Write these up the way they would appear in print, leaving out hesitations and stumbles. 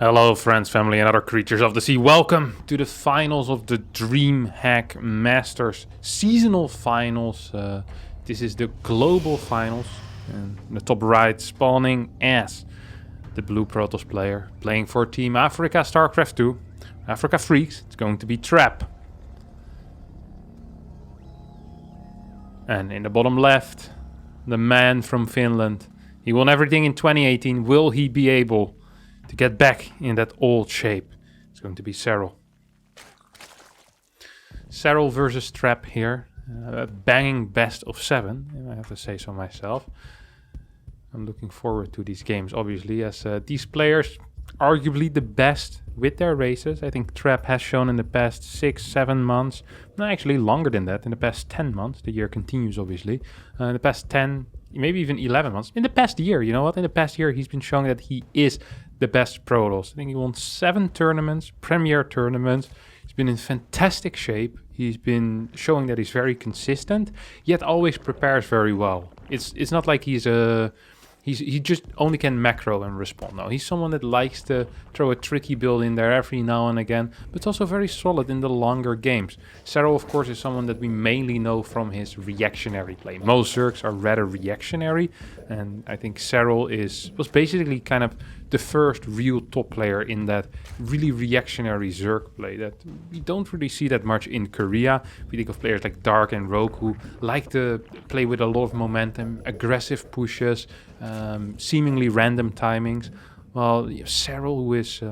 Hello friends, family and other creatures of the sea. Welcome to the finals of the DreamHack Masters seasonal finals. This is the global finals. And in the top right, spawning as the Blue Protoss player, playing for Team Africa StarCraft 2. Africa Freaks, it's going to be Trap. And in the bottom left, the man from Finland. He won everything in 2018. Will he be able to get back in that old shape? It's going to be Serral. Serral versus Trap here. Banging best of 7, I have to say so myself. I'm looking forward to these games, obviously, as these players arguably the best with their races. I think Trap has shown in the past 6-7 months, no, actually longer than that, in the past 10 months. The year continues, obviously. In the past 10, maybe even 11 months. In the past year, you know what? In the past year, he's been showing that he is the best Protoss. I think he won 7 tournaments, premier tournaments. He's been in fantastic shape. He's been showing that he's very consistent, yet always prepares very well. It's not like he just only can macro and respond. No, he's someone that likes to throw a tricky build in there every now and again, but also very solid in the longer games. Cerro, of course, is someone that we mainly know from his reactionary play. Most Zergs are rather reactionary, and I think Cerro was basically kind of the first real top player in that really reactionary Zerg play that we don't really see that much in Korea. We think of players like Dark and Rogue who like to play with a lot of momentum, aggressive pushes, seemingly random timings. Well, Serral, who is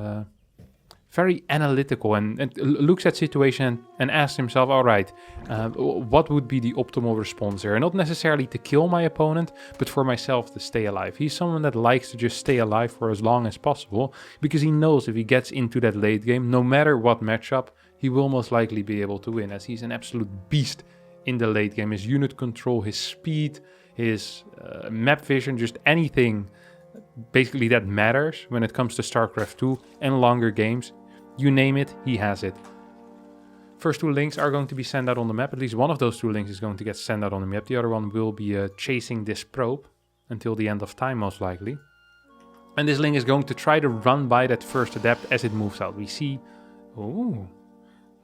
very analytical and looks at situation and asks himself, all right, what would be the optimal response here? And not necessarily to kill my opponent, but for myself to stay alive. He's someone that likes to just stay alive for as long as possible, because he knows if he gets into that late game, no matter what matchup, he will most likely be able to win, as he's an absolute beast in the late game. His unit control, his speed, his map vision, just anything basically that matters when it comes to StarCraft 2 and longer games. You name it, he has it. First 2 links are going to be sent out on the map. At least one of those 2 links is going to get sent out on the map. The other one will be chasing this probe until the end of time, most likely. And this link is going to try to run by that first adept as it moves out. We see, oh,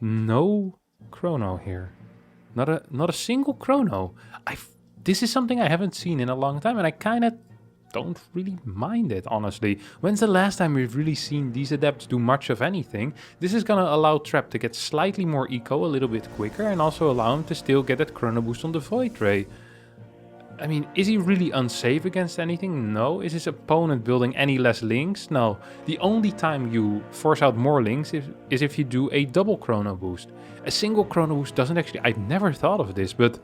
no chrono here. Not a single chrono. This is something I haven't seen in a long time, and I kind of don't really mind it, honestly. When's the last time we've really seen these adepts do much of anything? This is gonna allow Trap to get slightly more eco a little bit quicker, and also allow him to still get that chrono boost on the Void Ray. I mean, is he really unsafe against anything? No. Is his opponent building any less links? No. The only time you force out more links is if you do a double chrono boost. A single chrono boost doesn't actually... I've never thought of this, but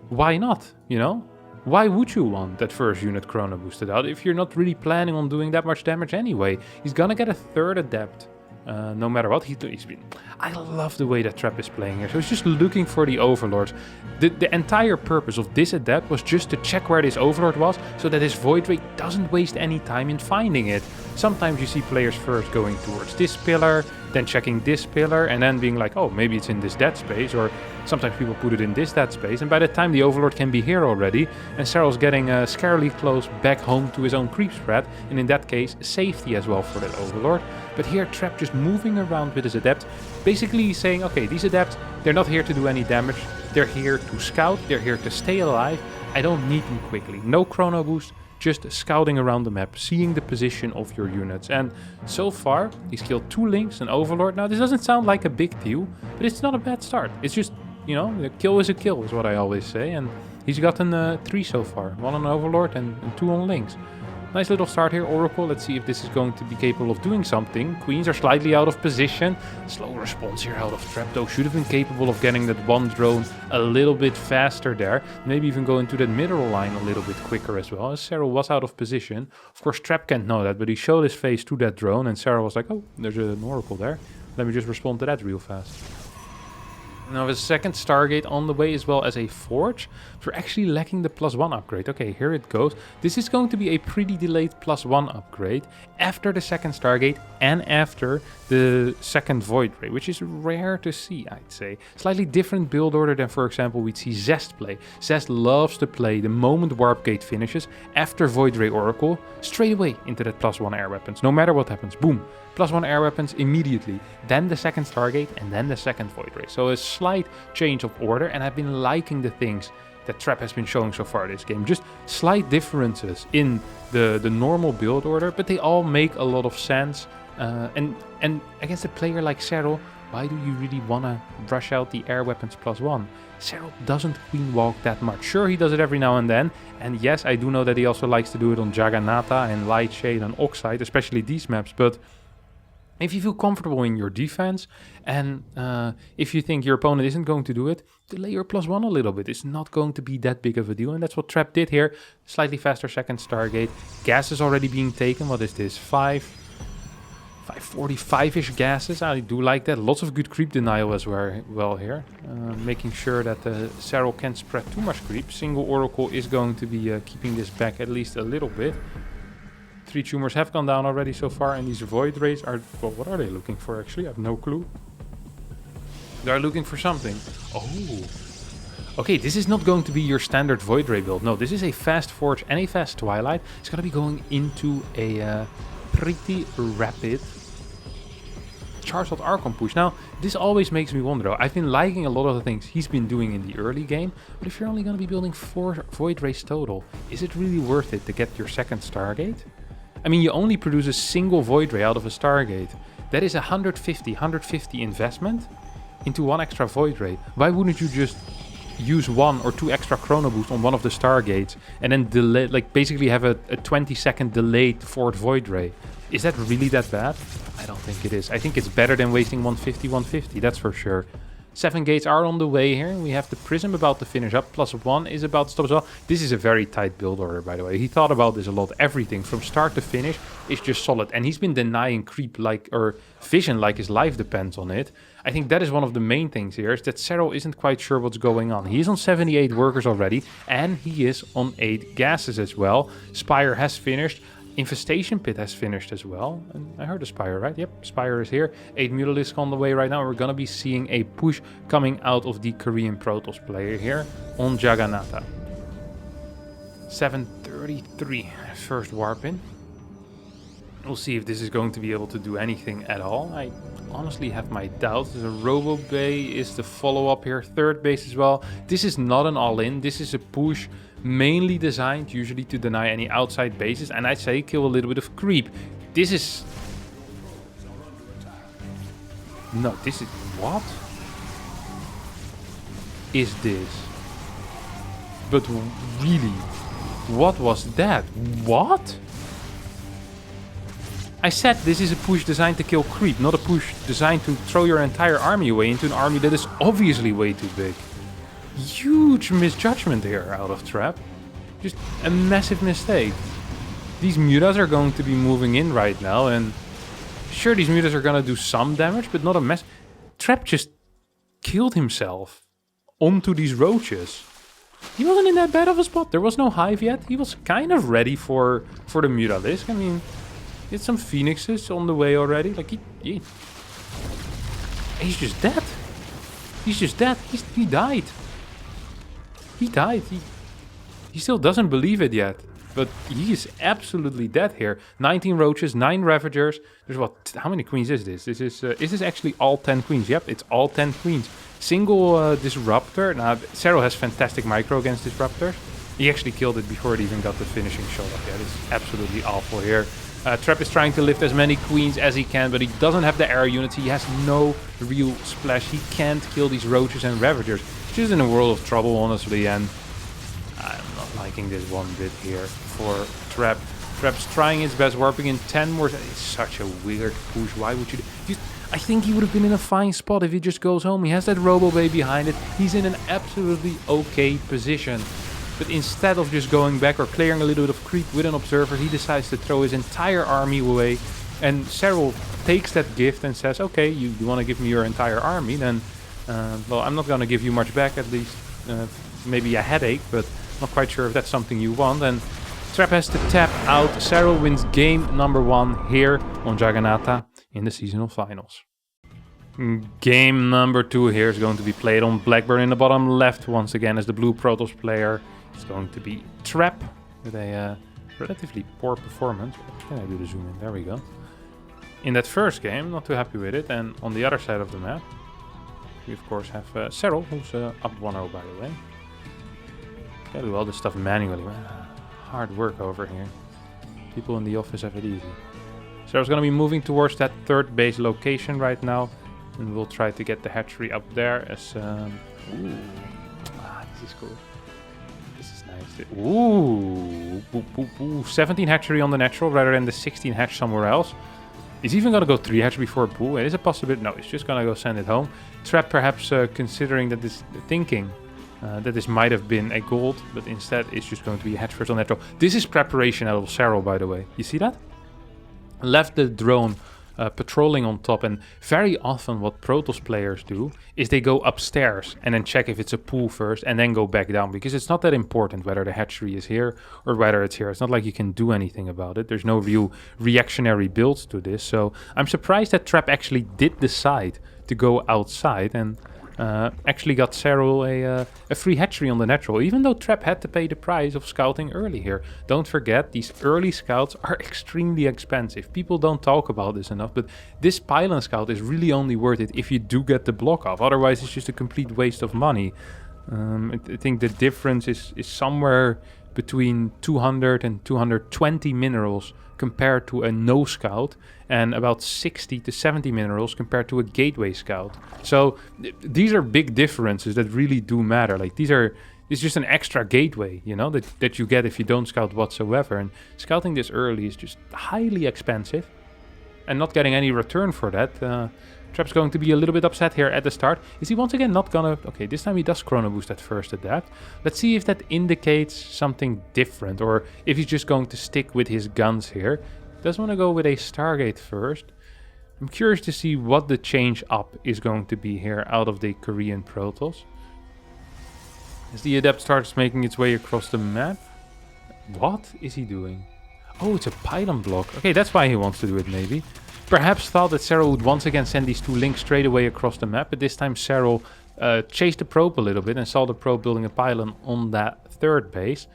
why not, you know? Why would you want that first unit chrono boosted out if you're not really planning on doing that much damage anyway? He's gonna get a third adept, no matter what he's been. I love the way that Trap is playing here. So he's just looking for the overlords. The entire purpose of this adept was just to check where this overlord was, so that his Void Ray doesn't waste any time in finding it. Sometimes you see players first going towards this pillar, then checking this pillar, and then being like, oh, maybe it's in this dead space, or sometimes people put it in this dead space, and by the time the overlord can be here already, and Serral's getting scarily close back home to his own creep spread, and in that case, safety as well for that overlord. But here, Trap just moving around with his adept, basically saying, okay, these adepts, they're not here to do any damage, they're here to scout, they're here to stay alive, I don't need them quickly. No chrono boost, just scouting around the map, seeing the position of your units. And so far, he's killed 2 links, an overlord. Now, this doesn't sound like a big deal, but it's not a bad start. It's just, you know, a kill is a kill, is what I always say. And he's gotten 3 so far. 1 on overlord and 2 on links. Nice little start here, Oracle. Let's see if this is going to be capable of doing something. Queens are slightly out of position. Slow response here out of Trap, though. Should have been capable of getting that 1 drone a little bit faster there. Maybe even go into that middle line a little bit quicker as well. As Serral was out of position. Of course, Trap can't know that, but he showed his face to that drone, and Serral was like, oh, there's an Oracle there. Let me just respond to that real fast. Now a second Stargate on the way, as well as a Forge. We're actually lacking the +1 upgrade. Okay, here it goes. This is going to be a pretty delayed +1 upgrade after the second Stargate and after the second Void Ray, which is rare to see, I'd say. Slightly different build order than, for example, we'd see Zest play. Zest loves to play the moment Warp Gate finishes after Void Ray Oracle, straight away into that +1 air weapons. No matter what happens, boom. +1 air weapons immediately, then the second Stargate, and then the second Void Ray. So a slight change of order, and I've been liking the things that Trap has been showing so far this game. Just slight differences in the normal build order, but they all make a lot of sense. And against a player like Serral, why do you really want to rush out the air weapons +1? Serral doesn't queen walk that much. Sure, he does it every now and then. And yes, I do know that he also likes to do it on Jagannatha and Light Shade and Oxide, especially these maps. But if you feel comfortable in your defense, and if you think your opponent isn't going to do it, delay your +1 a little bit. It's not going to be that big of a deal, and that's what Trap did here. Slightly faster second Stargate. Gas is already being taken. What is this? 545-ish gases. I do like that. Lots of good creep denial as well here. Making sure that the Serral can't spread too much creep. Single Oracle is going to be keeping this back at least a little bit. 3 tumors have gone down already so far, and these Void Rays are... Well, what are they looking for actually? I have no clue. They're looking for something. Oh. Okay, this is not going to be your standard Void Ray build. No, this is a fast Forge and a fast Twilight. It's going to be going into a pretty rapid Charizard Archon push. Now, this always makes me wonder though. I've been liking a lot of the things he's been doing in the early game, but if you're only going to be building 4 Void Rays total, is it really worth it to get your second Stargate? I mean, you only produce a single Void Ray out of a Stargate. That is 150 investment into 1 extra Void Ray. Why wouldn't you just use 1 or 2 extra Chrono Boost on one of the Stargates and then delay, like basically have a 20-second delayed 4th Void Ray? Is that really that bad? I don't think it is. I think it's better than wasting 150, that's for sure. 7 gates are on the way here. We have the Prism about to finish up. +1 is about to stop as well. This is a very tight build order, by the way. He thought about this a lot. Everything from start to finish is just solid. And he's been denying creep like, or vision like his life depends on it. I think that is one of the main things here, is that Serral isn't quite sure what's going on. He's on 78 workers already, and he is on 8 gases as well. Spire has finished. Infestation Pit has finished as well. And I heard the Spire, right? Yep, Spire is here. 8 Mutalisks on the way right now. We're going to be seeing a push coming out of the Korean Protoss player here on Jagannatha. 7:33, first warp in. We'll see if this is going to be able to do anything at all. I honestly have my doubts. The Robo Bay is the follow-up here. 3rd base as well. This is not an all-in. This is a push mainly designed usually to deny any outside bases, and I'd say kill a little bit of creep. This is... No, this is... What is this? But really, what was that? What? I said this is a push designed to kill creep, not a push designed to throw your entire army away into an army that is obviously way too big. Huge misjudgment here out of Trap. Just a massive mistake. These mutas are going to be moving in right now, and sure, these mutas are going to do some damage, but not a mess. Trap just killed himself onto these roaches. He wasn't in that bad of a spot. There was no hive yet. He was kind of ready for the Mutalisk. I mean, he had some Phoenixes on the way already. Like, he's just dead. He's just dead. He died. He died. He still doesn't believe it yet. But he is absolutely dead here. 19 roaches, 9 ravagers. There's what? How many queens is this? Is this actually all 10 queens? Yep, it's all 10 queens. Single disruptor. Now, Serral has fantastic micro against disruptors. He actually killed it before it even got the finishing shot up. Yeah, this is absolutely awful here. Trap is trying to lift as many queens as he can, but he doesn't have the air units. He has no real splash. He can't kill these roaches and ravagers. He's in a world of trouble, honestly, and I'm not liking this one bit here for Trap. Trap's trying his best, warping in 10 more. It's such a weird push. Why would you... I think he would have been in a fine spot if he just goes home. He has that Robo Bay behind it. He's in an absolutely okay position. But instead of just going back or clearing a little bit of creep with an observer, he decides to throw his entire army away. And Serral takes that gift and says, okay, you want to give me your entire army, then, well, I'm not going to give you much back, at least maybe a headache, but not quite sure if that's something you want. And Trap has to tap out. Serral wins game number 1 here on Jagannatha in the seasonal finals. Game number 2 here is going to be played on Blackburn in the bottom left once again as the blue Protoss player. It's going to be Trap with a relatively poor performance. Can I do the zoom in? There we go. in that first game. Not too happy with it. And on the other side of the map, we of course have Serral, who's up 1-0 by the way. Gotta do all this stuff manually. Hard work over here. People in the office have it easy. Serral's gonna be moving towards that third base location right now. And we'll try to get the hatchery up there as... ooh. This is cool. This is nice. Ooh. 17 hatchery on the natural rather than the 16 hatch somewhere else. He's even gonna go 3 hatch before pool. It is a possibility. No, he's just gonna go send it home. Trap perhaps considering that this... thinking that this might have been a gold, but instead it's just going to be a hatch first on natural. This is preparation out of Serral, by the way. You see that? Left the drone patrolling on top, and very often what Protoss players do is they go upstairs and then check if it's a pool first and then go back down, because it's not that important whether the hatchery is here or whether it's here. It's not like you can do anything about it. There's no real reactionary build to this, so I'm surprised that Trap actually did decide to go outside and actually got Serral a free hatchery on the natural, even though Trap had to pay the price of scouting early here. Don't forget, these early scouts are extremely expensive. People don't talk about this enough, but this pylon scout is really only worth it if you do get the block off. Otherwise, it's just a complete waste of money. I think the difference is somewhere between 200 and 220 minerals compared to a no scout, and about 60 to 70 minerals compared to a gateway scout. So these are big differences that really do matter. Like it's just an extra gateway, you know, that you get if you don't scout whatsoever. And scouting this early is just highly expensive, and not getting any return for that. Trap's going to be a little bit upset here at the start. Is he once again not gonna... Okay, this time he does chrono boost at first adapt. Let's see if that indicates something different, or if he's just going to stick with his guns here. Does want to go with a Stargate first. I'm curious to see what the change up is going to be here out of the Korean Protoss. As the adept starts making its way across the map. What is he doing? Oh, it's a pylon block. Okay, that's why he wants to do it maybe. Perhaps thought that Serral would once again send these 2 links straight away across the map, but this time Serral chased the probe a little bit and saw the probe building a pylon on that third base.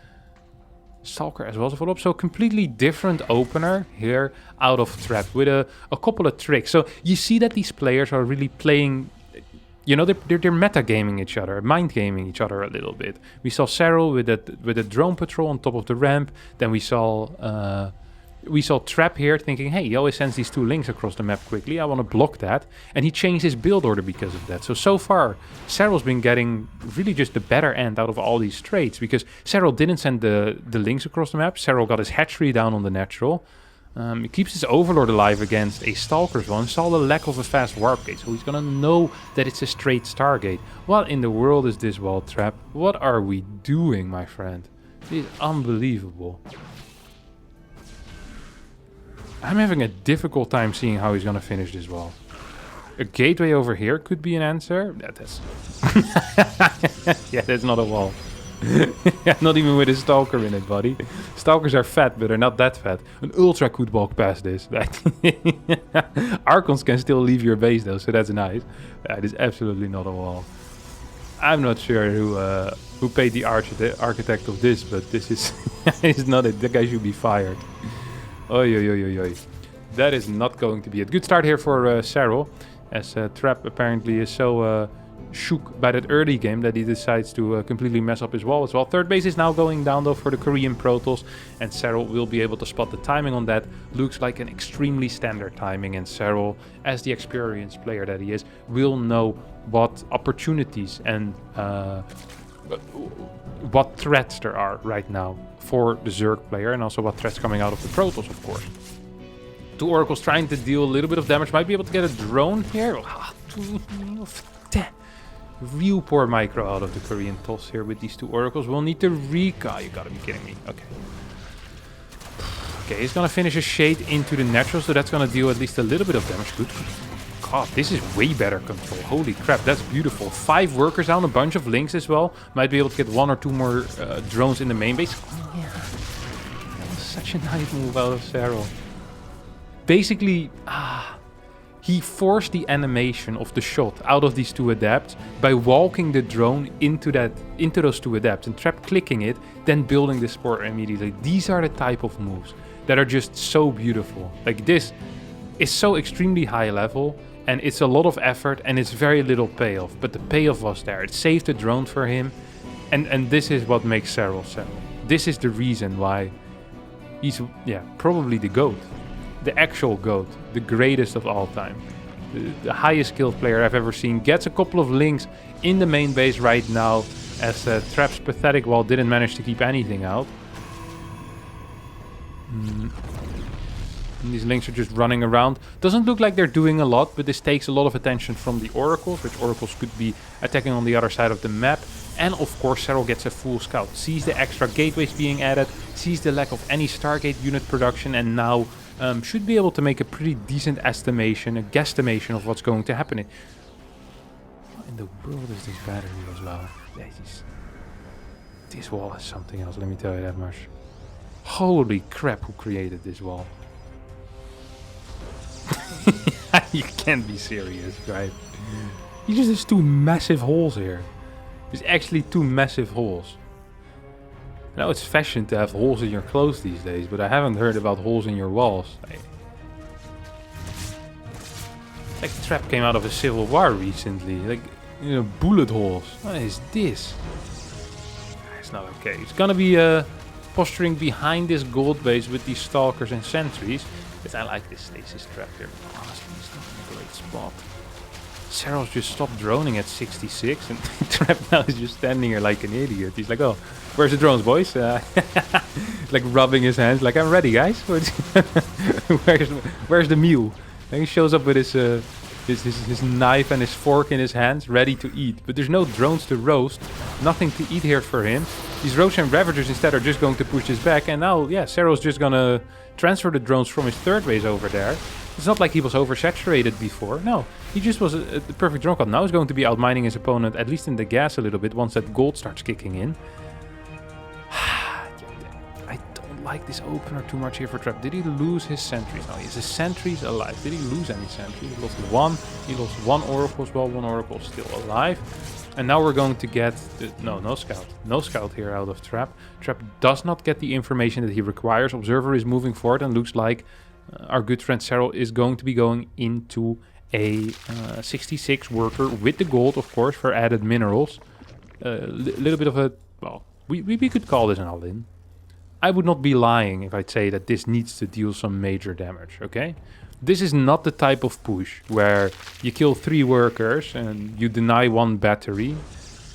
Stalker as well as a follow-up, so completely different opener here out of Trap with a couple of tricks. So you see that these players are really playing, you know, they're metagaming each other, mind gaming each other a little bit. We saw Serral with a drone patrol on top of the ramp, then we saw Trap here thinking, hey, he always sends these 2 links across the map quickly. I want to block that. And he changed his build order because of that. So far, Serral's been getting really just the better end out of all these trades, because Serral didn't send the links across the map. Serral got his hatchery down on the natural. He keeps his Overlord alive against a Stalker's one. Saw the lack of a fast warp gate, so he's gonna know that it's a straight Stargate. What in the world is this wall Trap? What are we doing, my friend? This is unbelievable. I'm having a difficult time seeing how he's gonna finish this wall. A gateway over here could be an answer. That's yeah, that's not a wall. Not even with a Stalker in it, buddy. Stalkers are fat, but they're not that fat. An Ultra could walk past this. Archons can still leave your base though, so that's nice. That is absolutely not a wall. I'm not sure who paid the architect of this, but this is is not it. That guy should be fired. Oi, oi, oi, oi, oi. That is not going to be it. Good start here for Serral, as Trap apparently is so shook by that early game that he decides to completely mess up his wall as well. Third base is now going down though for the Korean Protoss, and Serral will be able to spot the timing on that. Looks like an extremely standard timing, and Serral, as the experienced player that he is, will know what opportunities and what threats there are right now for the Zerg player, and also what threats coming out of the Protoss, of course. 2 Oracles trying to deal a little bit of damage. Might be able to get a drone here. Real poor micro out of the Korean toss here with these 2 Oracles. We'll need to recon. You gotta be kidding me. Okay. Okay, he's gonna finish a Shade into the natural, so that's gonna deal at least a little bit of damage. Good. God, this is way better control. Holy crap, that's beautiful. 5 workers down, a bunch of links as well. Might be able to get 1 or 2 more drones in the main base. Oh, yeah. That was such a nice move out of Serral. Basically, he forced the animation of the shot out of these 2 adapts by walking the drone into those 2 adapts and Trap clicking it, then building the spore immediately. These are the type of moves that are just so beautiful. Like this is so extremely high level, and it's a lot of effort, and it's very little payoff. But the payoff was there. It saved the drone for him, and this is what makes Serral Serral. This is the reason why he's, yeah, probably the GOAT. The actual GOAT. The greatest of all time. The highest skilled player I've ever seen. Gets a couple of links in the main base right now, as Trap's pathetic wall didn't manage to keep anything out. And these links are just running around. Doesn't look like they're doing a lot, but this takes a lot of attention from the oracles, which oracles could be attacking on the other side of the map. And of course, Serral gets a full scout, sees the extra gateways being added, sees the lack of any Stargate unit production, and now should be able to make a pretty decent estimation, a guesstimation of what's going to happen. What in the world is this battery as well? This wall is something else, let me tell you that much. Holy crap, who created this wall? You can't be serious, right? He just has two massive holes here. There's actually two massive holes. I know it's fashion to have holes in your clothes these days, but I haven't heard about holes in your walls. Like Trap came out of a civil war recently. Like, you know, bullet holes. What is this? It's not okay. It's gonna be posturing behind this gold base with these stalkers and sentries. But I like this stasis trap here. Honestly, it's not in a great spot. Serral's just stopped droning at 66, and Trap now is just standing here like an idiot. He's like, oh, where's the drones, boys? Like rubbing his hands, like, I'm ready, guys. Where's the mule? And he shows up with his knife and his fork in his hands, ready to eat. But there's no drones to roast, nothing to eat here for him. These Roach and Ravagers instead are just going to push this back, and now, yeah, Serral's just gonna transfer the drones from his third base over there. It's not like he was oversaturated before. No, he just was the perfect drone call. Now he's going to be outmining his opponent, at least in the gas a little bit, once that gold starts kicking in. I don't like this opener too much here for Trap. Did he lose his sentries? No, his sentries alive. Did he lose any sentries? He lost one. He lost one oracle as well. One oracle still alive. And now we're going to get... no scout. No scout here out of Trap. Trap does not get the information that he requires. Observer is moving forward and looks like our good friend Serral is going to be going into a 66 worker with the gold, of course, for added minerals. Little bit of a... well, we could call this an all-in. I would not be lying if I'd say that this needs to deal some major damage, okay? This is not the type of push where you kill 3 workers and you deny 1 battery,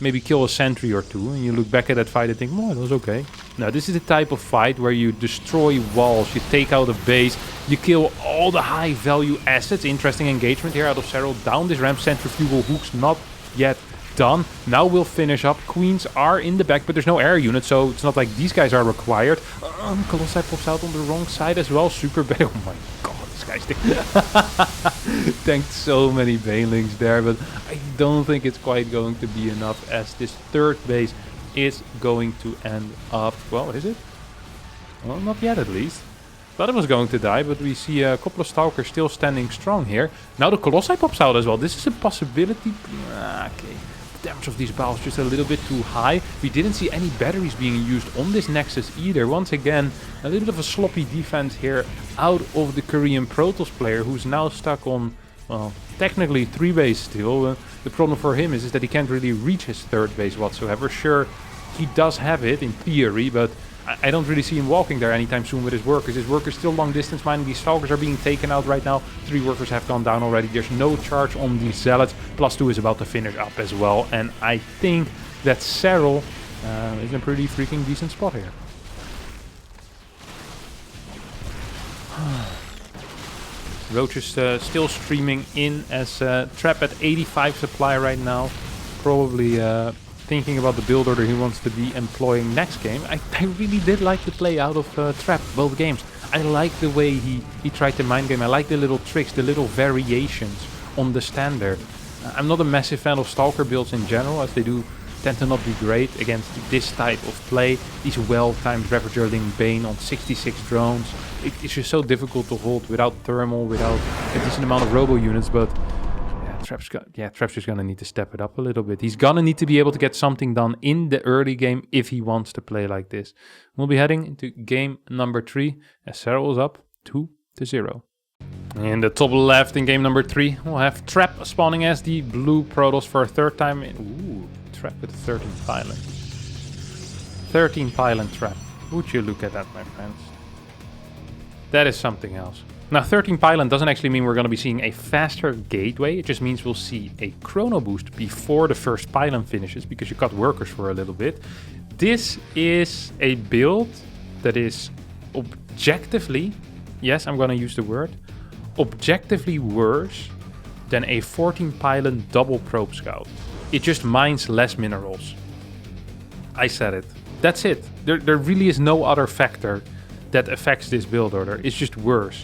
maybe kill a sentry or 2, and you look back at that fight and think, oh, that was okay. No, this is the type of fight where you destroy walls, you take out a base, you kill all the high value assets. Interesting engagement here out of Serral. Down this ramp, centrifugal hooks not yet done. Now we'll finish up. Queens are in the back, but there's no air unit, so it's not like these guys are required. Colossi pops out on the wrong side as well. Super bad. Oh my god, this guy's tanked so many banelings there, but I don't think it's quite going to be enough, as this third base is going to end up... well, is it? Well, not yet at least. Thought it was going to die, but we see a couple of Stalkers still standing strong here. Now the Colossi pops out as well. This is a possibility. Okay. The damage of these balls just a little bit too high. We didn't see any batteries being used on this Nexus either. Once again, a little bit of a sloppy defense here out of the Korean Protoss player, who's now stuck on, well, technically 3 base still. The problem for him is that he can't really reach his third base whatsoever. Sure, he does have it in theory, but I don't really see him walking there anytime soon with his workers. His workers still long distance mining. These Stalkers are being taken out right now. 3 workers have gone down already. There's no charge on these Zealots. +2 is about to finish up as well. And I think that Serral is in a pretty freaking decent spot here. Roach is still streaming in as Trap at 85 supply right now. Probably... thinking about the build order he wants to be employing next game. I really did like the play out of Trap both games. I like the way he tried to mind game. I like the little tricks, the little variations on the standard. I'm not a massive fan of Stalker builds in general, as they do tend to not be great against this type of play. These well-timed Ravager-ling Bane on 66 drones. It's just so difficult to hold without thermal, without a decent amount of robo units, but... Trap's just gonna need to step it up a little bit. He's gonna need to be able to get something done in the early game if he wants to play like this. We'll be heading into game number 3 as Serral is up 2-0. In the top left in game number 3, we'll have Trap spawning as the blue Protoss for a third time. Ooh, Trap with 13 pylon. 13 pylon Trap. Would you look at that, my friends? That is something else. Now, 13 pylon doesn't actually mean we're going to be seeing a faster gateway. It just means we'll see a chrono boost before the first pylon finishes, because you cut workers for a little bit. This is a build that is objectively, yes, I'm going to use the word, objectively worse than a 14 pylon double probe scout. It just mines less minerals. I said it. That's it. There really is no other factor that affects this build order. It's just worse.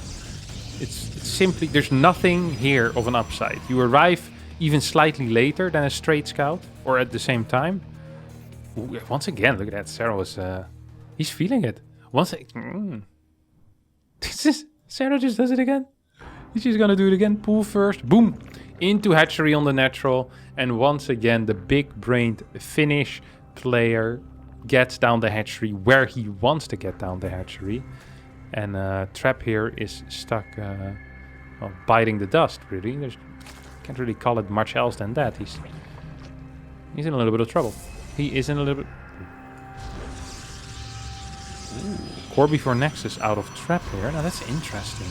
It's simply, there's nothing here of an upside. You arrive even slightly later than a straight scout, or at the same time. Ooh, once again, look at that. Cerro is, he's feeling it. Cerro just does it again. He's just gonna do it again. Pull first. Boom. Into hatchery on the natural. And once again, the big-brained Finnish player gets down the hatchery where he wants to get down the hatchery. And Trap here is stuck well, biting the dust, really. Can't really call it much else than that. He's in a little bit of trouble. He is in a little bit... Ooh, core before Nexus out of Trap here. Now that's interesting.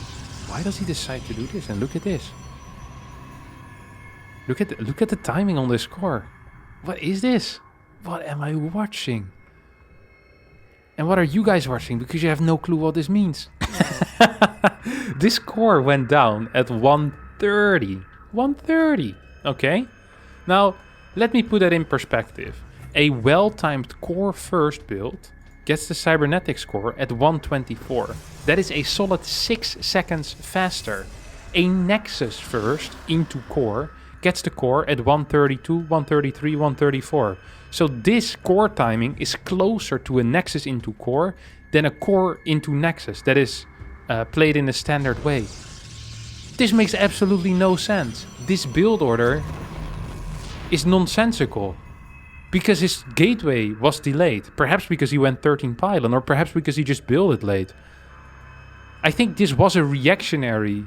Why does he decide to do this? And look at this. Look at the timing on this core. What is this? What am I watching? And what are you guys watching? Because you have no clue what this means. This core went down at 130. 130. Okay. Now, let me put that in perspective. A well-timed core first build gets the cybernetics core at 124. That is a solid 6 seconds faster. A Nexus first into core gets the core at 132, 133, 134. So this core timing is closer to a Nexus into core than a core into Nexus that is played in a standard way. This makes absolutely no sense. This build order is nonsensical. Because his gateway was delayed. Perhaps because he went 13 pylon, or perhaps because he just built it late. I think this was a reactionary...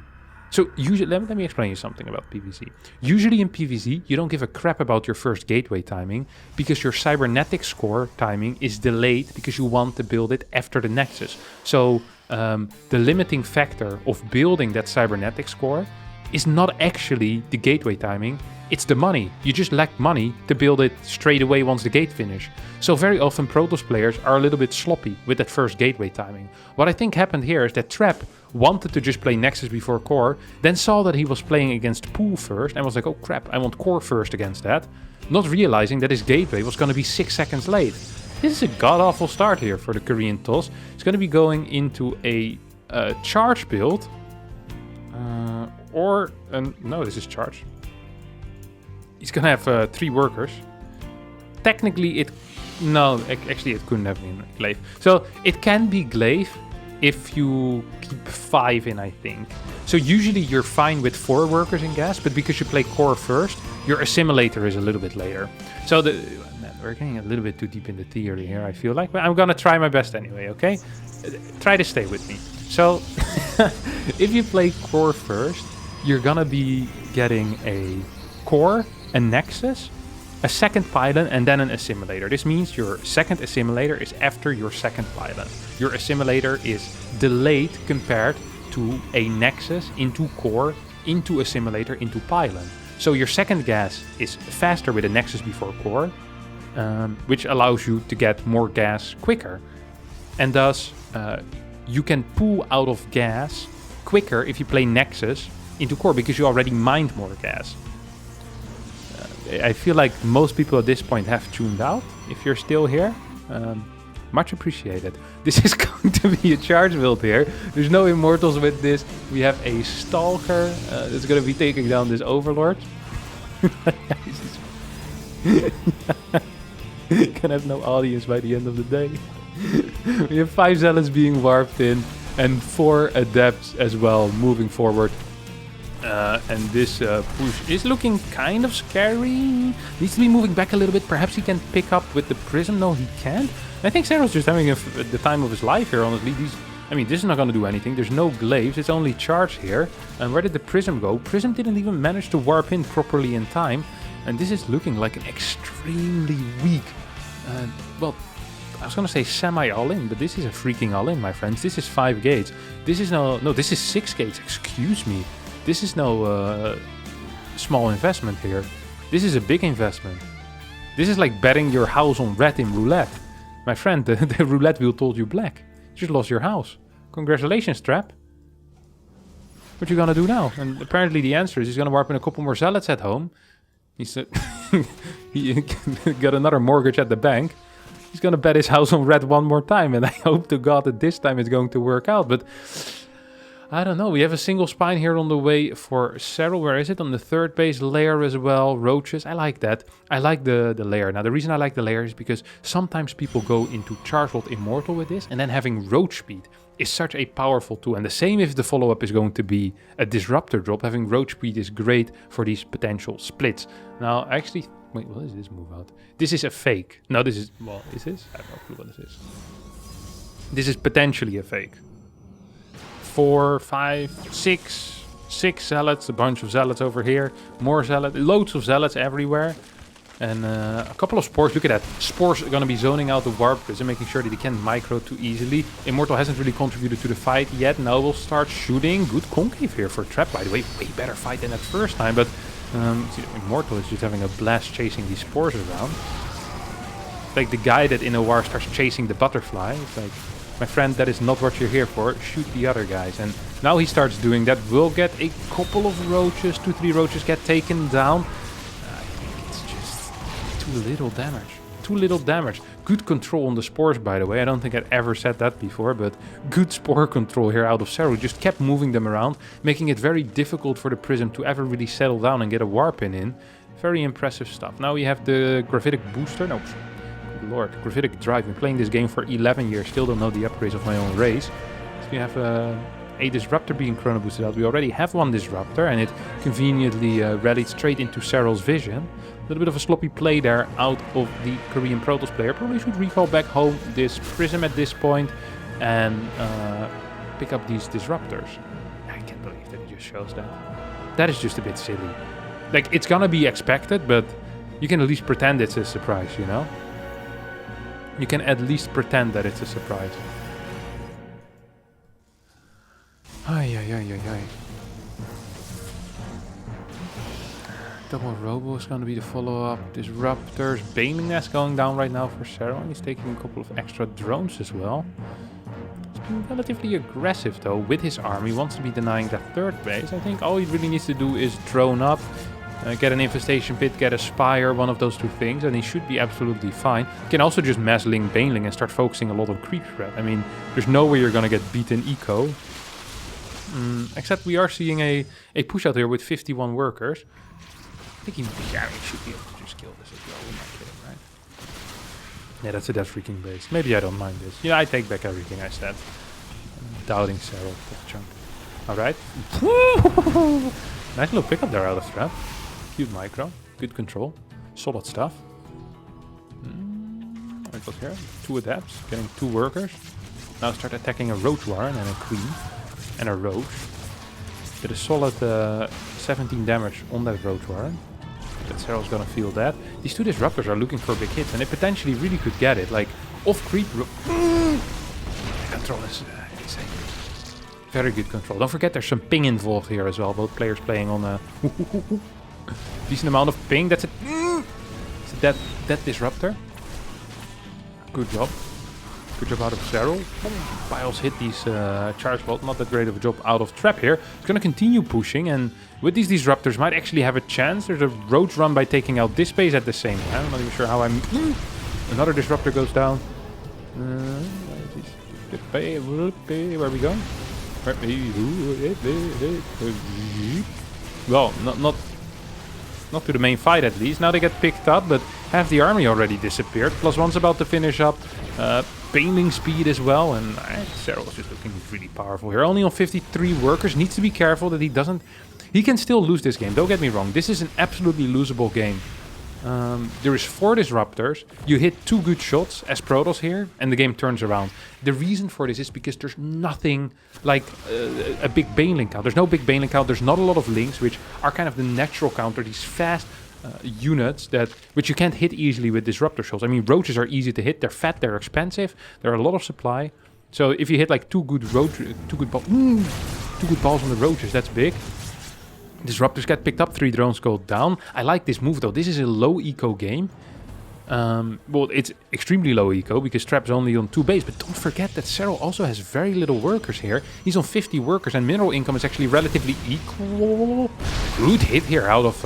So usually, let me explain you something about PvZ. Usually in PvZ, you don't give a crap about your first gateway timing, because your cybernetic score timing is delayed because you want to build it after the Nexus. So the limiting factor of building that cybernetic score is not actually the gateway timing, it's the money. You just lack money to build it straight away once the gate finish. So very often Protoss players are a little bit sloppy with that first gateway timing. What I think happened here is that Trap wanted to just play Nexus before core, then saw that he was playing against Pool first and was like, oh crap, I want core first against that. Not realizing that his gateway was going to be 6 seconds late. This is a god-awful start here for the Korean TOS. It's going to be going into a charge build. No, this is charge. He's going to have 3 workers. Technically, actually it couldn't have been glaive. So it can be glaive if you keep 5 in, I think. So usually you're fine with 4 workers in gas, but because you play core first, your assimilator is a little bit later. So we're getting a little bit too deep in the theory here, I feel like. But I'm going to try my best anyway, okay? Try to stay with me. So if you play core first, you're going to be getting a core, a Nexus, a second pylon, and then an assimilator. This means your second assimilator is after your second pylon. Your assimilator is delayed compared to a Nexus into core, into assimilator, into pylon. So your second gas is faster with a Nexus before core, which allows you to get more gas quicker. And thus, you can pull out of gas quicker if you play Nexus into core, because you already mined more gas. I feel like most people at this point have tuned out. If you're still here, much appreciated. This is going to be a charge build here. There's no immortals with this. We have a stalker that's going to be taking down this overlord. Can have no audience by the end of the day. We have 5 zealots being warped in and 4 adepts as well moving forward. And this push is looking kind of scary. Needs to be moving back a little bit. Perhaps he can pick up with the prism. No, he can't. I think Serro's just having the time of his life here, honestly. I mean, this is not going to do anything. There's no glaives. It's only charge here. And where did the Prism go? Prism didn't even manage to warp in properly in time. And this is looking like an extremely weak... well, I was going to say semi all-in, but this is a freaking all-in, my friends. This is 5 gates. This is no, this is 6 gates. Excuse me. This is no small investment here. This is a big investment. This is like betting your house on red in roulette. My friend, the roulette wheel told you black. You just lost your house. Congratulations, Trap. What you gonna do now? And apparently the answer is he's gonna warp in a couple more zealots at home. He said he got another mortgage at the bank. He's gonna bet his house on red one more time, and I hope to God that this time it's going to work out. But I don't know. We have a single spine here on the way for Cerro. Where is it? On the third base layer as well. Roaches. I like that. I like the layer. Now, the reason I like the layer is because sometimes people go into Charged Immortal with this, and then having roach speed is such a powerful tool. And the same if the follow-up is going to be a disruptor drop. Having roach speed is great for these potential splits. Now, actually... Wait, what is this move out? This is a fake. No, this is... Well, is this? I have no clue what this is. This is potentially a fake. 4, 5, 6 zealots, a bunch of zealots over here, more zealots, loads of zealots everywhere, and a couple of spores. Look at that. Spores are going to be zoning out the warp prism, making sure that he can't micro too easily. Immortal hasn't really contributed to the fight yet. Now we'll start shooting. Good concave here for Trap, by the way. Way better fight than that first time, but see, Immortal is just having a blast chasing these spores around. Like the guy that in a war starts chasing the butterfly. It's like, my friend, that is not what you're here for. Shoot the other guys. And now he starts doing that. We'll get a couple of roaches. 2, 3 roaches get taken down. I think it's just too little damage. Too little damage. Good control on the spores, by the way. I don't think I'd ever said that before, but good spore control here out of Cerro. Just kept moving them around, making it very difficult for the Prism to ever really settle down and get a warp in. Very impressive stuff. Now we have the Gravitic Booster. No, Lord, Gravitic Drive. Been playing this game for 11 years. Still don't know the upgrades of my own race. So we have a Disruptor being chrono boosted out. We already have one Disruptor, and it conveniently rallied straight into Serral's vision. A little bit of a sloppy play there out of the Korean Protoss player. Probably should recall back home this Prism at this point and pick up these Disruptors. I can't believe that it just shows that. That is just a bit silly. Like, it's gonna be expected, but you can at least pretend it's a surprise, you know? You can at least pretend that it's a surprise. Ay, ay, ay, ay, ay. Double Robo is going to be the follow-up. Disruptors. Baneling Nest going down right now for Serral. And he's taking a couple of extra drones as well. He's been relatively aggressive though with his army. He wants to be denying that third base. I think all he really needs to do is drone up. Get an infestation pit, get a spire, one of those 2 things, and he should be absolutely fine. You can also just mass-link Baneling and start focusing a lot on creep spread. I mean, there's no way you're gonna get beaten eco. Except we are seeing a push out here with 51 workers. I think he should be able to just kill this as well. I'm not kidding, right? Yeah, that's a dead freaking base. Maybe I don't mind this. Yeah, I take back everything I said. I'm doubting Serral, that chunk. Alright. Nice little pickup there out of Trap. Cute micro, good control, solid stuff. What was here? 2 adapts, getting 2 workers. Now start attacking a Roach Warren and a Queen and a Roach. Did a solid 17 damage on that Roach Warren. That Serral's gonna feel that. These 2 Disruptors are looking for big hits, and they potentially really could get it. Like off creep. The control is insane. Very good control. Don't forget there's some ping involved here as well. Both players playing on a decent amount of ping. That's it. It's a dead Disruptor. Good job. Good job out of Serral. Piles hit these charge bolts. Not that great of a job out of Trap here. It's going to continue pushing, and with these Disruptors might actually have a chance. There's a Roach run by taking out this base at the same time. I'm not even sure how I'm... Another Disruptor goes down. Where are we going? Well, not to the main fight at least. Now they get picked up, but half the army already disappeared. +1's about to finish up. Baneling speed as well, and Serral is just looking really powerful here. Only on 53 workers. Needs to be careful that he doesn't... He can still lose this game, don't get me wrong. This is an absolutely losable game. There is 4 disruptors. You hit 2 good shots as Protoss here, and the game turns around. The reason for this is because there's nothing like a big Baneling count. There's no big Baneling count. There's not a lot of links, which are kind of the natural counter. These fast units which you can't hit easily with disruptor shots. I mean, roaches are easy to hit. They're fat. They're expensive. They're a lot of supply. So if you hit like 2 good balls on the roaches, that's big. Disruptors get picked up, 3 drones go down. I like this move though. This is a low eco game. Well, it's extremely low eco because Trap's only on 2 base. But don't forget that Serral also has very little workers here. He's on 50 workers and mineral income is actually relatively equal. Good hit here out of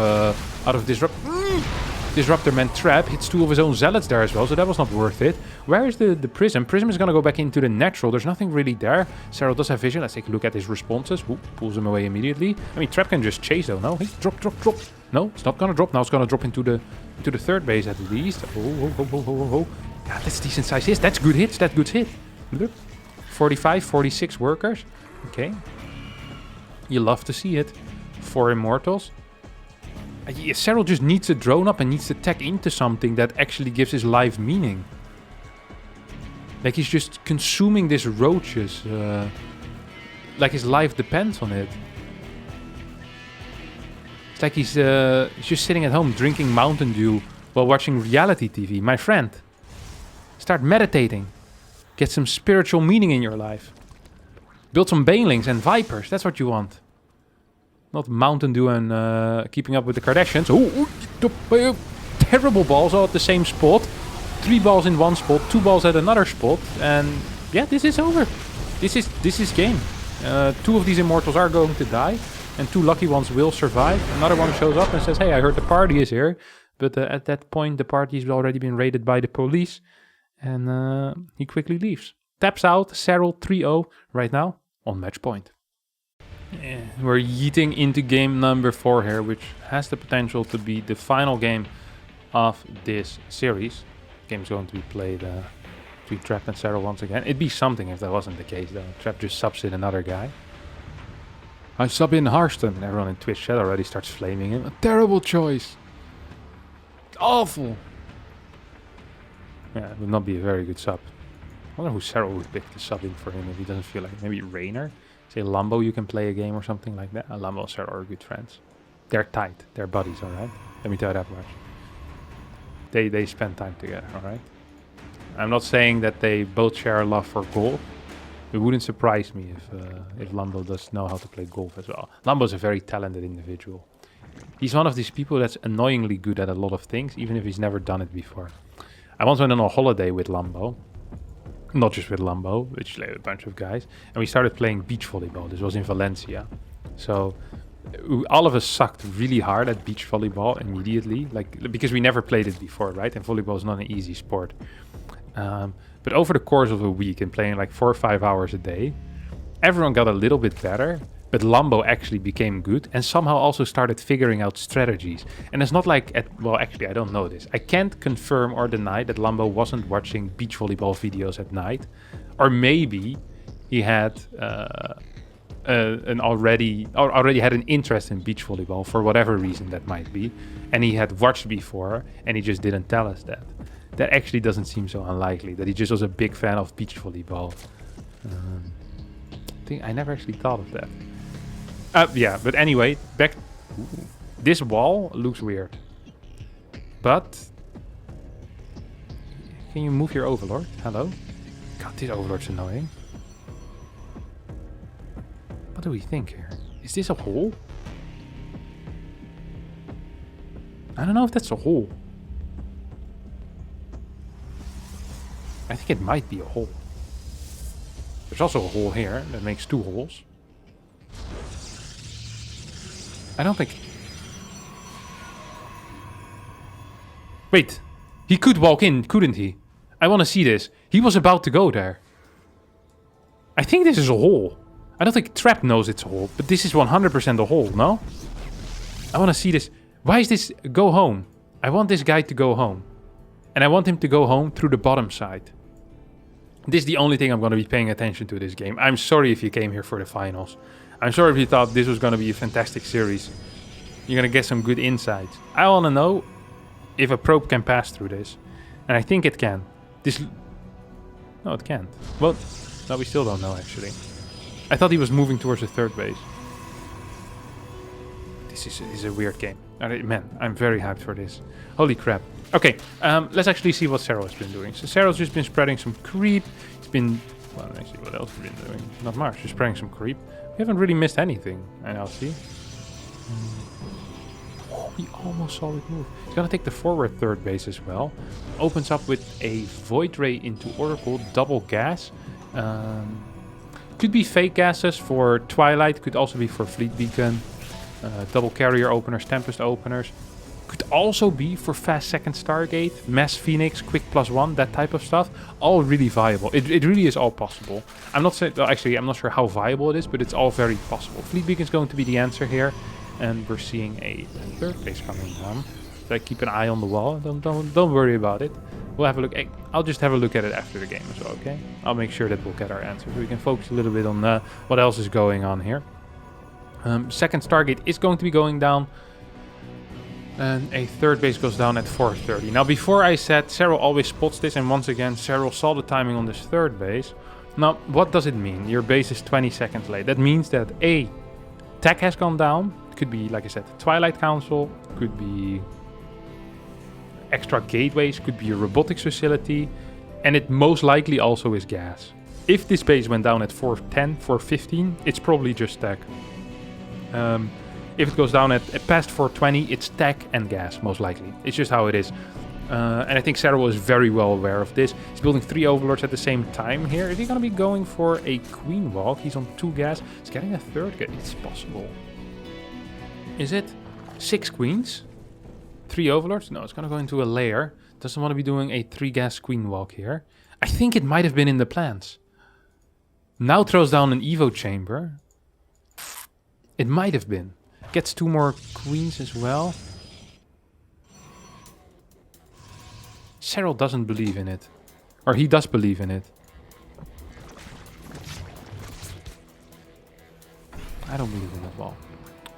Disruptor Man Trap. Hits 2 of his own zealots there as well, so that was not worth it. Where is the Prism? Prism is going to go back into the natural. There's nothing really there. Serral does have vision. Let's take a look at his responses. Whoop, pulls him away immediately. I mean, Trap can just chase though, no? Hey, drop. No, it's not going to drop. Now it's going to drop into the 3rd base at least. Oh. God, that's decent size hits. That's good hits. That's good hit. Look. 45, 46 workers. Okay. You love to see it. 4 Immortals. Serral just needs a drone up and needs to tech into something that actually gives his life meaning. Like he's just consuming these roaches. Like his life depends on it. It's like he's just sitting at home drinking Mountain Dew while watching reality TV. My friend, start meditating. Get some spiritual meaning in your life. Build some Banelings and Vipers. That's what you want. Not Mountain Dew and keeping up with the Kardashians. Oh, terrible balls all at the same spot. 3 balls in one spot, 2 balls at another spot. And yeah, this is over. This is game. 2 of these Immortals are going to die. And 2 lucky ones will survive. Another one shows up and says, hey, I heard the party is here. But at that point, the party's already been raided by the police. And he quickly leaves. Taps out, Serral 3-0 right now on match point. Yeah, we're yeeting into game number 4 here, which has the potential to be the final game of this series. The game's going to be played between Trap and Serral once again. It'd be something if that wasn't the case though. Trap just subs in another guy. I sub in Harstem, and everyone in Twitch chat already starts flaming him. A terrible choice. Awful. Yeah, it would not be a very good sub. I wonder who Serral would pick to sub in for him if he doesn't feel like it. Maybe Rainer? Say Lambo, you can play a game or something like that. Lambo and Serral are good friends. They're tight. They're buddies, alright? Let me tell you that much. They spend time together, alright? I'm not saying that they both share a love for golf. It wouldn't surprise me if Lambo does know how to play golf as well. Lambo's a very talented individual. He's one of these people that's annoyingly good at a lot of things, even if he's never done it before. I once went on a holiday with Lambo. Not just with Lambo, which a bunch of guys. And we started playing beach volleyball. This was in Valencia. So all of us sucked really hard at beach volleyball immediately. Like, because we never played it before, right? And volleyball is not an easy sport. But over the course of a week and playing like 4 or 5 hours a day, everyone got a little bit better. But Lambo actually became good and somehow also started figuring out strategies. And it's not like, well, actually, I don't know this. I can't confirm or deny that Lambo wasn't watching beach volleyball videos at night. Or maybe he had already had an interest in beach volleyball for whatever reason that might be. And he had watched before and he just didn't tell us that. That actually doesn't seem so unlikely, that he just was a big fan of beach volleyball. I never actually thought of that. Yeah, but anyway, back. Ooh, this wall looks weird. But can you move your overlord? Hello? God, this overlord's annoying. What do we think here? Is this a hole? I don't know if that's a hole. I think it might be a hole. There's also a hole here that makes 2 holes. I don't think... Wait. He could walk in, couldn't he? I want to see this. He was about to go there. I think this is a hole. I don't think Trap knows it's a hole, but this is 100% a hole, no? I want to see this. Why is this... Go home. I want this guy to go home. And I want him to go home through the bottom side. This is the only thing I'm going to be paying attention to this game. I'm sorry if you came here for the finals. I'm sorry if you thought this was going to be a fantastic series. You're going to get some good insights. I want to know if a probe can pass through this. And I think it can. No, it can't. Well, no, we still don't know, actually. I thought he was moving towards the third base. This is a weird game. Man, I'm very hyped for this. Holy crap. Okay, let's actually see what Serral has been doing. So Serral's just been spreading some creep. He's been... Well, let's see what else we've been doing. Not much, just spreading some creep. We haven't really missed anything. And I'll see. Oh, he almost saw it move. He's gonna take the forward third base as well. Opens up with a Void Ray into Oracle, double gas. Could be fake gases for Twilight, could also be for Fleet Beacon. Double carrier openers, Tempest openers. Could also be for fast second Stargate, Mass Phoenix, quick +1, that type of stuff. All really viable. It really is all possible. I'm not saying, well, actually, I'm not sure how viable it is, but it's all very possible. Fleet Beacon is going to be the answer here, and we're seeing a third base coming down. So keep an eye on the wall. Don't worry about it. We'll have a look. I'll just have a look at it after the game as well. Okay? I'll make sure that we'll get our answers. We can focus a little bit on what else is going on here. Second Stargate is going to be going down. And a third base goes down at 4:30. Now, before I said Cerro always spots this, and once again, Cerro saw the timing on this third base. Now, what does it mean? Your base is 20 seconds late. That means that A, tech has gone down. Could be, like I said, Twilight Council. Could be extra gateways. Could be a robotics facility. And it most likely also is gas. If this base went down at 4:10, 4:15, it's probably just tech. If it goes down at past 4:20, it's tech and gas, most likely. It's just how it is. And I think Serral is very well aware of this. He's building 3 Overlords at the same time here. Is he going to be going for a Queen Walk? He's on 2 gas. He's getting a third gas. It's possible. Is it 6 Queens? 3 Overlords? No, it's going to go into a layer. Doesn't want to be doing a 3 gas Queen Walk here. I think it might have been in the plans. Now throws down an Evo Chamber. It might have been. Gets 2 more queens as well. Serral doesn't believe in it. Or he does believe in it. I don't believe in it well.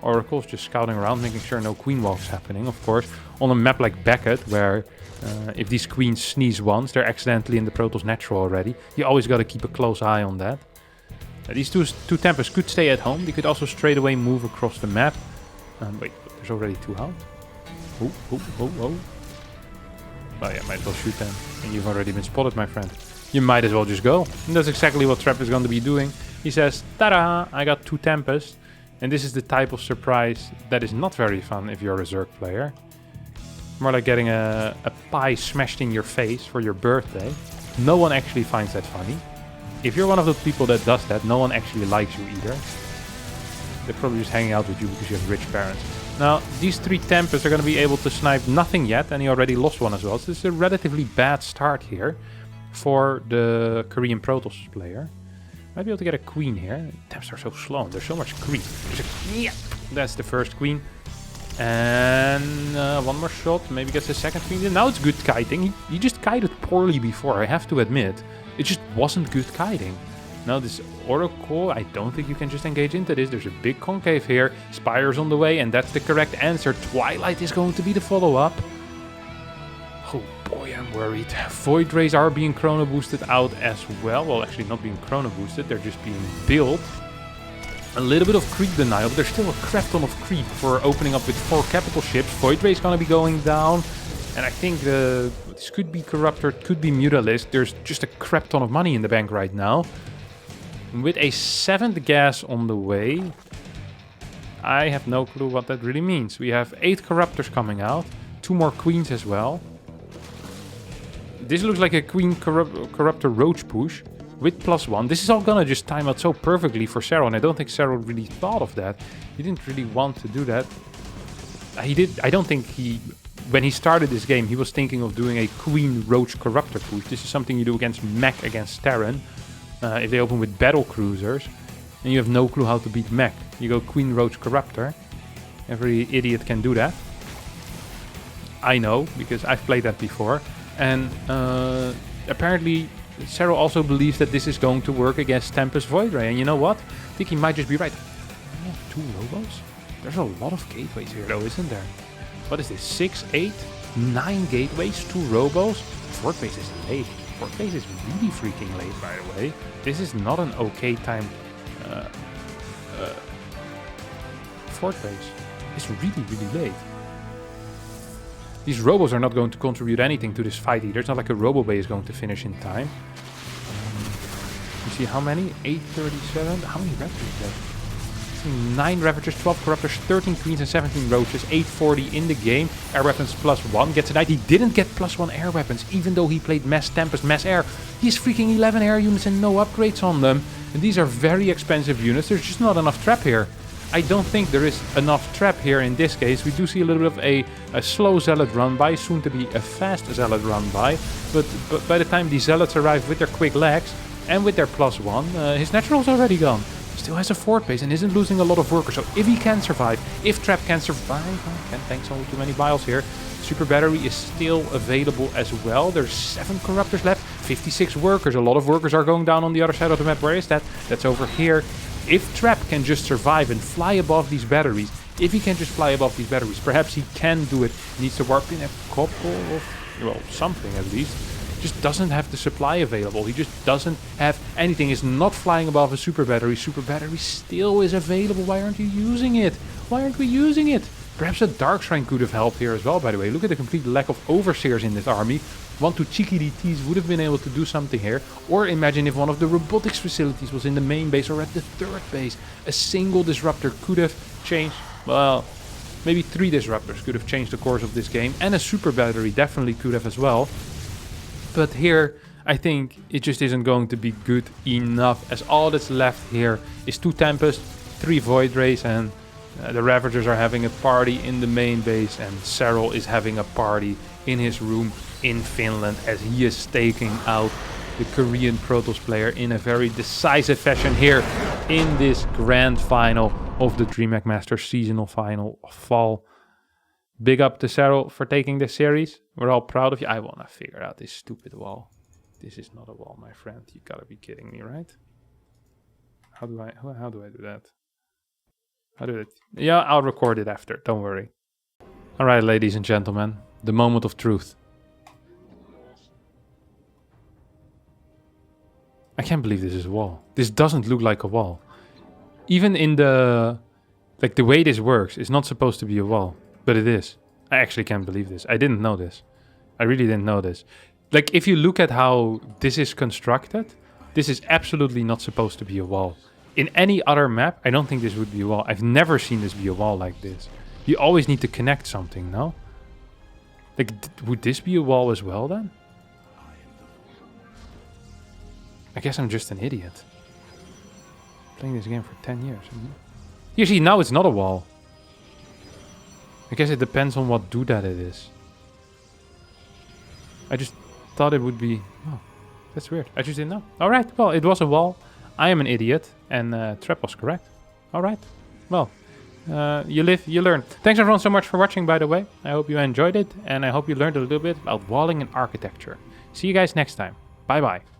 Oracle's just scouting around, making sure no queen walks happening, of course. On a map like Beckett, where if these queens sneeze once, they're accidentally in the Protoss natural already. You always got to keep a close eye on that. These two Tempests could stay at home. They could also straight away move across the map. Wait, there's already 2 out. Oh. Oh yeah, might as well shoot them. And you've already been spotted, my friend. You might as well just go. And that's exactly what Trap is going to be doing. He says, ta-da, I got 2 Tempests. And this is the type of surprise that is not very fun if you're a Zerg player. More like getting a pie smashed in your face for your birthday. No one actually finds that funny. If you're one of those people that does that, no one actually likes you either. They're probably just hanging out with you because you have rich parents. Now, these 3 Tempests are going to be able to snipe nothing yet, and he already lost one as well. So this is a relatively bad start here for the Korean Protoss player. Might be able to get a queen here. Tempests are so slow. There's so much creep. Yeah, that's the first queen. And 1 more shot. Maybe gets the second queen. Now it's good kiting. He just kited poorly before, I have to admit. It just wasn't good kiting. Now this Oracle, I don't think you can just engage into this. There's a big concave here. Spire's on the way, and that's the correct answer. Twilight is going to be the follow-up. Oh boy, I'm worried. Void Rays are being chrono boosted out as well. Well, actually not being chrono boosted. They're just being built. A little bit of creep denial, but there's still a crap ton of creep for opening up with 4 capital ships. Void Ray is going to be going down. And I think this could be Corruptor, could be Mutalisk. There's just a crap ton of money in the bank right now. With a 7th gas on the way, I have no clue what that really means. We have 8 Corruptors coming out. 2 more Queens as well. This looks like a Queen Corruptor Roach push with +1. This is all gonna just time out so perfectly for Serral, and I don't think Serral really thought of that. He didn't really want to do that. I don't think when he started this game, he was thinking of doing a Queen Roach Corruptor push. This is something you do against mech against Terran. If they open with battle cruisers, and you have no clue how to beat mech. You go Queen Roach Corruptor. Every idiot can do that. I know, because I've played that before. And apparently Serral also believes that this is going to work against Tempest Void Ray. And you know what? I think he might just be right. Oh, 2 Lobos? There's a lot of gateways here though, isn't there? What is this? 6, 8? 9 gateways, 2 robos. Fort base is late. Fort base is really freaking late, by the way. This is not an okay time. Fort base is really, really late. These robos are not going to contribute anything to this fight either. It's not like a robo bay is going to finish in time. You see how many? 837? How many raptors left? 9 Ravagers, 12 Corruptors, 13 Queens and 17 Roaches, 840 in the game. Air weapons +1 gets a knight. He didn't get +1 air weapons, even though he played Mass Tempest, Mass Air. He has freaking 11 air units and no upgrades on them. And these are very expensive units. There's just not enough trap here. I don't think there is enough trap here in this case. We do see a little bit of a slow Zealot run by, soon to be a fast Zealot run by. But by the time the Zealots arrive with their quick legs and with their +1, his natural's already gone. Still has a fort base and isn't losing a lot of workers. So if he can survive, if Trap can survive, thanks, only too many biles here. Super battery is still available as well. There's 7 corruptors left, 56 workers. A lot of workers are going down on the other side of the map. Where is that? That's over here. If Trap can just survive and fly above these batteries, if he can just fly above these batteries, perhaps he can do it. He needs to warp in a couple of, well, something at least. Just doesn't have the supply available. He just doesn't have anything. He's not flying above a super battery. Super battery still is available. Why aren't you using it? Why aren't we using it? Perhaps a Dark Shrine could have helped here as well, by the way. Look at the complete lack of Overseers in this army. 1 to cheeky DTs would have been able to do something here. Or imagine if one of the robotics facilities was in the main base or at the third base. A single disruptor could have changed, well, maybe 3 disruptors could have changed the course of this game. And a super battery definitely could have as well. But here, I think it just isn't going to be good enough, as all that's left here is 2 Tempest, 3 Void Rays, and the Ravagers are having a party in the main base, and Serral is having a party in his room in Finland as he is taking out the Korean Protoss player in a very decisive fashion here in this grand final of the DreamHack Masters seasonal final of fall. Big up to Serral for taking this series. We're all proud of you. I want to figure out this stupid wall. This is not a wall, my friend. You gotta be kidding me, right? How do I do that? How do it? Yeah, I'll record it after. Don't worry. All right, ladies and gentlemen, the moment of truth. I can't believe this is a wall. This doesn't look like a wall. Even in the way this works, it's not supposed to be a wall. But it is. I actually can't believe this. I didn't know this. I really didn't know this. Like, if you look at how this is constructed, this is absolutely not supposed to be a wall. In any other map, I don't think this would be a wall. I've never seen this be a wall like this. You always need to connect something, no? Like, would this be a wall as well, then? I guess I'm just an idiot. Playing this game for 10 years. You see, now it's not a wall. I guess it depends on what doodad it is. I just thought it would be... Oh, that's weird. I just didn't know. Alright, well, it was a wall. I am an idiot. And Trap was correct. Alright. Well, you live, you learn. Thanks everyone so much for watching, by the way. I hope you enjoyed it. And I hope you learned a little bit about walling and architecture. See you guys next time. Bye-bye.